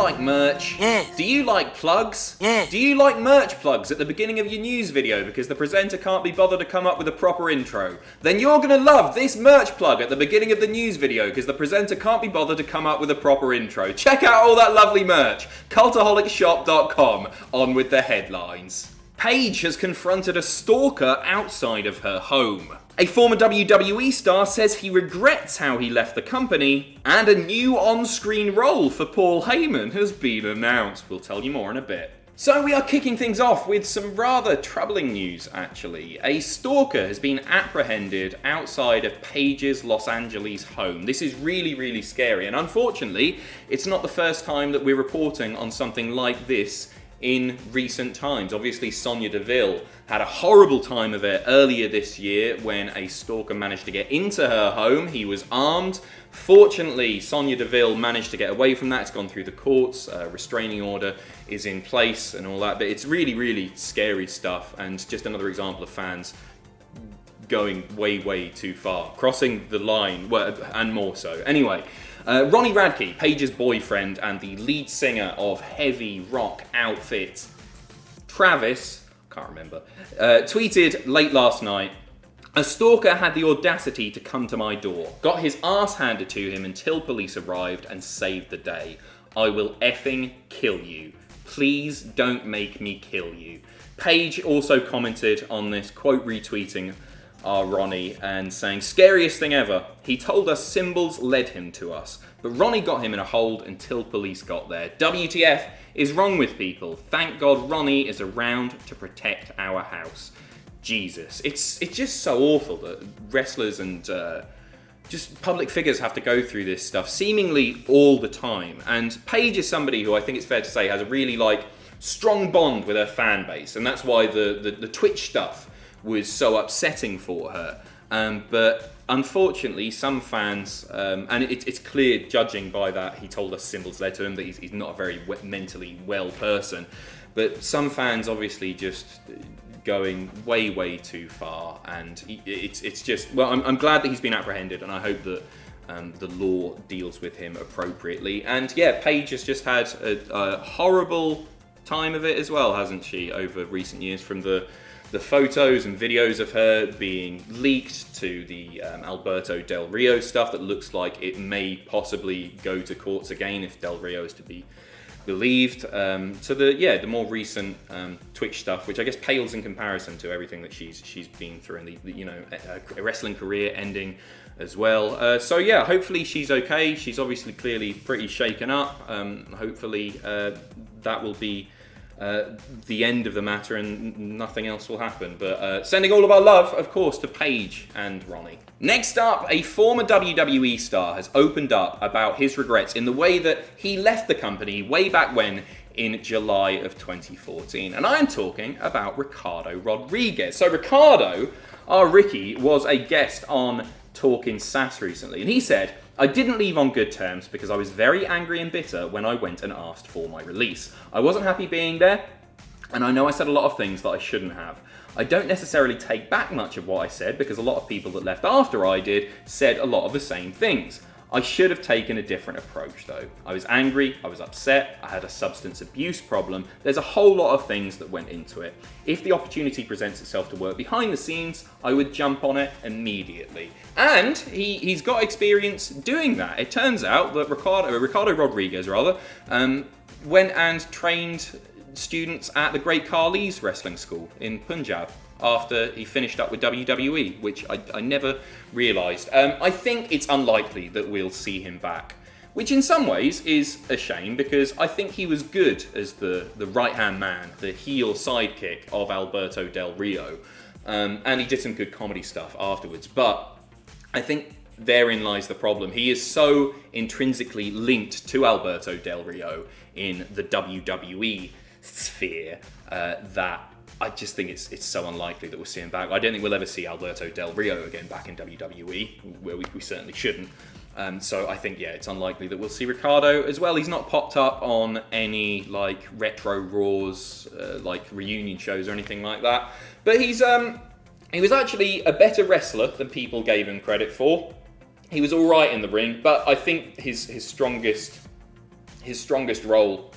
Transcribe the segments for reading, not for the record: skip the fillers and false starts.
like merch? Yes. Do you like plugs? Yes. Do you like merch plugs at the beginning of your news video because the presenter can't be bothered to come up with a proper intro? Then you're gonna love this merch plug at the beginning of the news video because the presenter can't be bothered to come up with a proper intro. Check out all that lovely merch. Cultaholicshop.com. On with the headlines. Paige has confronted a stalker outside of her home. A former WWE star says he regrets how he left the company, and a new on-screen role for Paul Heyman has been announced. We'll tell you more in a bit. So we are kicking things off with some rather troubling news, actually. A stalker has been apprehended outside of Paige's Los Angeles home. This is really, really scary, and unfortunately, it's not the first time that we're reporting on something like this in recent times. Obviously, Sonya Deville had a horrible time of it earlier this year when a stalker managed to get into her home. He was armed. Fortunately, Sonya Deville managed to get away from that. It's gone through the courts. A restraining order is in place and all that. But it's really, really scary stuff, and just another example of fans going way, way too far, crossing the line, well, and more so. Anyway, Ronnie Radke, Paige's boyfriend and the lead singer of heavy rock outfit Travis, can't remember, tweeted late last night, "A stalker had the audacity to come to my door, got his ass handed to him until police arrived and saved the day. I will effing kill you. Please don't make me kill you." Paige also commented on this, quote retweeting our Ronnie and saying, "Scariest thing ever. He told us symbols led him to us, but Ronnie got him in a hold until police got there. WTF is wrong with people. Thank God Ronnie is around to protect our house." Jesus, it's just so awful that wrestlers and just public figures have to go through this stuff seemingly all the time. And Paige is somebody who I think it's fair to say has a really strong bond with her fan base, and that's why the Twitch stuff was so upsetting for her. But unfortunately, some fans, and it's clear judging by that, he told us symbols led to him, that he's not a very mentally well person. But some fans obviously just going way, way too far. And it's just, well, I'm glad that he's been apprehended, and I hope that the law deals with him appropriately. And yeah, Paige has just had a horrible time of it as well, hasn't she, over recent years, from the photos and videos of her being leaked to the Alberto Del Rio stuff that looks like it may possibly go to courts again if Del Rio is to be believed, to the more recent Twitch stuff, which I guess pales in comparison to everything that she's been through, and a wrestling career ending as well. So yeah, hopefully she's okay. She's obviously clearly pretty shaken up. Hopefully that will be the end of the matter and nothing else will happen. But sending all of our love, of course, to Paige and Ronnie. Next up, a former WWE star has opened up about his regrets in the way that he left the company way back when in July of 2014. And I am talking about Ricardo Rodriguez. So Ricardo, our Ricky, was a guest on Talkin' Sass recently, and he said, "I didn't leave on good terms because I was very angry and bitter when I went and asked for my release. I wasn't happy being there, and I know I said a lot of things that I shouldn't have. I don't necessarily take back much of what I said because a lot of people that left after I did said a lot of the same things. I should have taken a different approach though. I was angry, I was upset, I had a substance abuse problem. There's a whole lot of things that went into it. If the opportunity presents itself to work behind the scenes, I would jump on it immediately." And he's got experience doing that. It turns out that Ricardo Rodriguez went and trained students at the Great Khali's wrestling school in Punjab after he finished up with WWE, which I never realised. I think it's unlikely that we'll see him back, which in some ways is a shame because I think he was good as the right-hand man, the heel sidekick of Alberto Del Rio, and he did some good comedy stuff afterwards. But I think therein lies the problem. He is so intrinsically linked to Alberto Del Rio in the WWE sphere that I just think it's so unlikely that we'll see him back. I don't think we'll ever see Alberto Del Rio again back in WWE, where we certainly shouldn't. So I think, yeah, it's unlikely that we'll see Ricardo as well. He's not popped up on any retro Raws, reunion shows or anything like that. But he was actually a better wrestler than people gave him credit for. He was all right in the ring, but I think his strongest his strongest role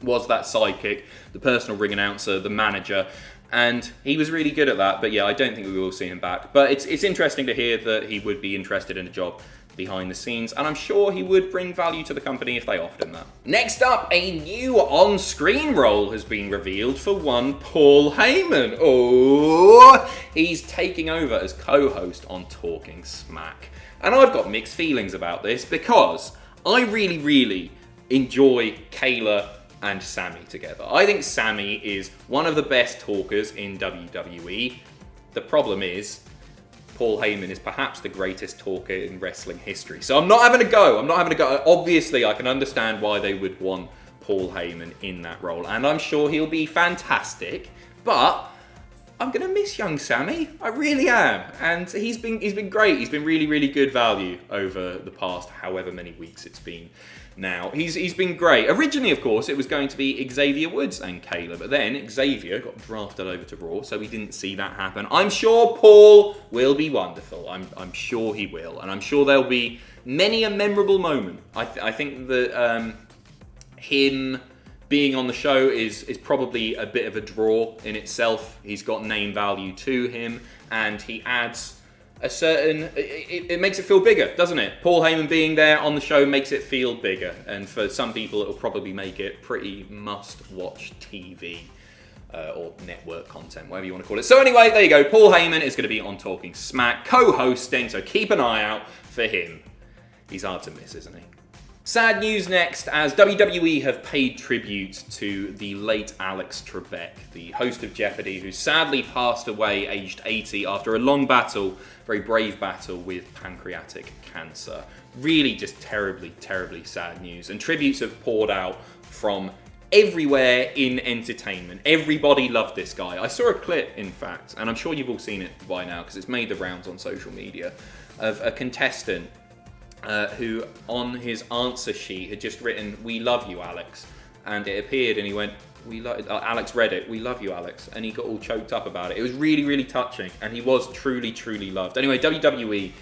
was that sidekick, the personal ring announcer, the manager, and he was really good at that. But yeah, I don't think we will see him back. But it's interesting to hear that he would be interested in a job behind the scenes, and I'm sure he would bring value to the company if they offered him that. Next up, a new on-screen role has been revealed for one Paul Heyman. Oh, he's taking over as co-host on Talking Smack. And I've got mixed feelings about this because I really, really enjoy Kayla and Sammy together. I think Sammy is one of the best talkers in WWE. The problem is, Paul Heyman is perhaps the greatest talker in wrestling history. So I'm not having a go. Obviously, I can understand why they would want Paul Heyman in that role. And I'm sure he'll be fantastic. But I'm going to miss young Sammy. I really am. And he's been great. He's been really, really good value over the past however many weeks it's been now. He's been great. Originally, of course, it was going to be Xavier Woods and Kayla, but then Xavier got drafted over to Raw, so we didn't see that happen. I'm sure Paul will be wonderful. I'm sure he will, and I'm sure there'll be many a memorable moment. I think that him being on the show is probably a bit of a draw in itself. He's got name value to him, and he adds a certain... It makes it feel bigger, doesn't it? Paul Heyman being there on the show makes it feel bigger, and for some people it'll probably make it pretty must-watch TV or network content, whatever you want to call it. So anyway, there you go. Paul Heyman is going to be on Talking Smack, co-hosting, so keep an eye out for him. He's hard to miss, isn't he? Sad news next, as WWE have paid tribute to the late Alex Trebek, the host of Jeopardy, who sadly passed away aged 80 after a long battle, very brave battle with pancreatic cancer. Really just terribly, terribly sad news. And tributes have poured out from everywhere in entertainment. Everybody loved this guy. I saw a clip, in fact, and I'm sure you've all seen it by now because it's made the rounds on social media, of a contestant who on his answer sheet had just written, "We love you, Alex," and it appeared and he went, Alex read it, "We love you, Alex," and he got all choked up about it. It was really, really touching, and he was truly, truly loved. Anyway, WWE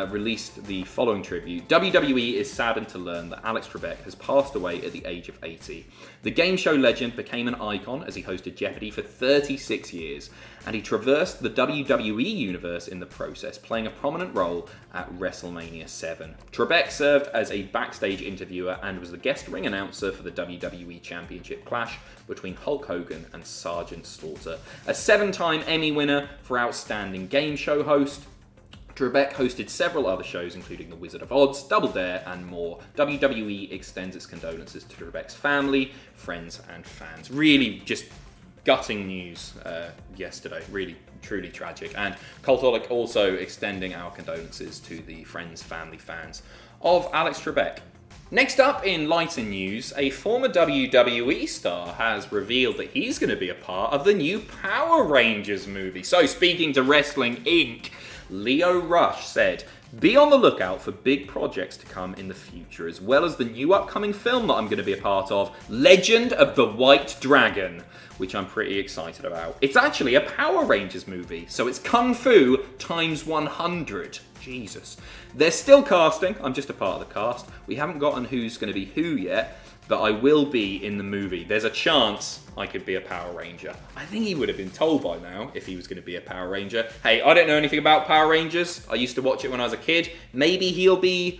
released the following tribute. WWE is saddened to learn that Alex Trebek has passed away at the age of 80. The game show legend became an icon as he hosted Jeopardy for 36 years, and he traversed the WWE universe in the process, playing a prominent role at WrestleMania 7. Trebek served as a backstage interviewer and was the guest ring announcer for the WWE Championship clash between Hulk Hogan and Sergeant Slaughter. A 7-time Emmy winner for Outstanding Game Show Host, Trebek hosted several other shows, including The Wizard of Oz, Double Dare, and more. WWE extends its condolences to Trebek's family, friends, and fans. Really just gutting news yesterday. Really, truly tragic. And Cultaholic also extending our condolences to the friends, family, fans of Alex Trebek. Next up in lighter news, a former WWE star has revealed that he's going to be a part of the new Power Rangers movie. So, speaking to Wrestling Inc., Leo Rush said, "Be on the lookout for big projects to come in the future, as well as the new upcoming film that I'm going to be a part of, Legend of the White Dragon," which I'm pretty excited about. It's actually a Power Rangers movie, so it's Kung Fu times 100. Jesus. They're still casting. I'm just a part of the cast. We haven't gotten who's going to be who yet, but I will be in the movie. There's a chance I could be a Power Ranger. I think he would have been told by now if he was going to be a Power Ranger. Hey, I don't know anything about Power Rangers. I used to watch it when I was a kid. Maybe he'll be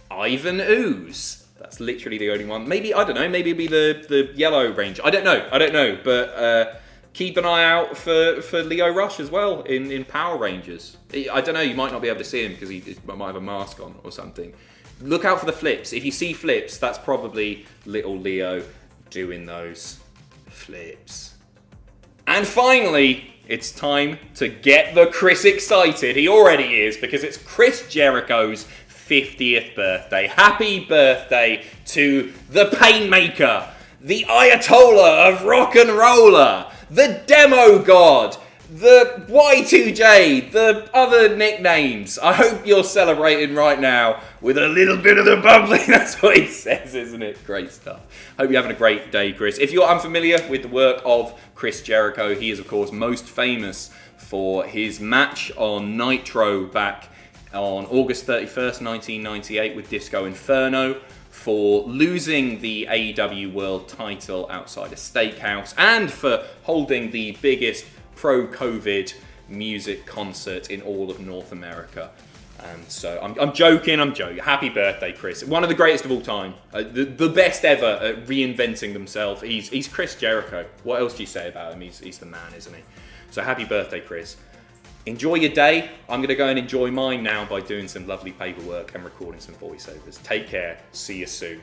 Ivan Ooze. That's literally the only one. Maybe, I don't know, maybe it'll be the Yellow Ranger. I don't know. But keep an eye out for Leo Rush as well in Power Rangers. I don't know, you might not be able to see him because he might have a mask on or something. Look out for the flips. If you see flips, that's probably little Leo doing those flips. And finally, it's time to get the Chris excited. He already is, because it's Chris Jericho's 50th birthday. Happy birthday to the Painmaker, the Ayatollah of Rock and Roller, the Demo God, the Y2J, the other nicknames. I hope you're celebrating right now with a little bit of the bubbly. That's what he says, isn't it? Great stuff. Hope you're having a great day, Chris. If you're unfamiliar with the work of Chris Jericho, he is, of course, most famous for his match on Nitro back on August 31st, 1998 with Disco Inferno, for losing the AEW World title outside a steakhouse and for holding the biggest pro-COVID music concert in all of North America. So I'm joking. Happy birthday, Chris. One of the greatest of all time. The best ever at reinventing themselves. He's Chris Jericho. What else do you say about him? He's the man, isn't he? So happy birthday, Chris. Enjoy your day. I'm going to go and enjoy mine now by doing some lovely paperwork and recording some voiceovers. Take care. See you soon.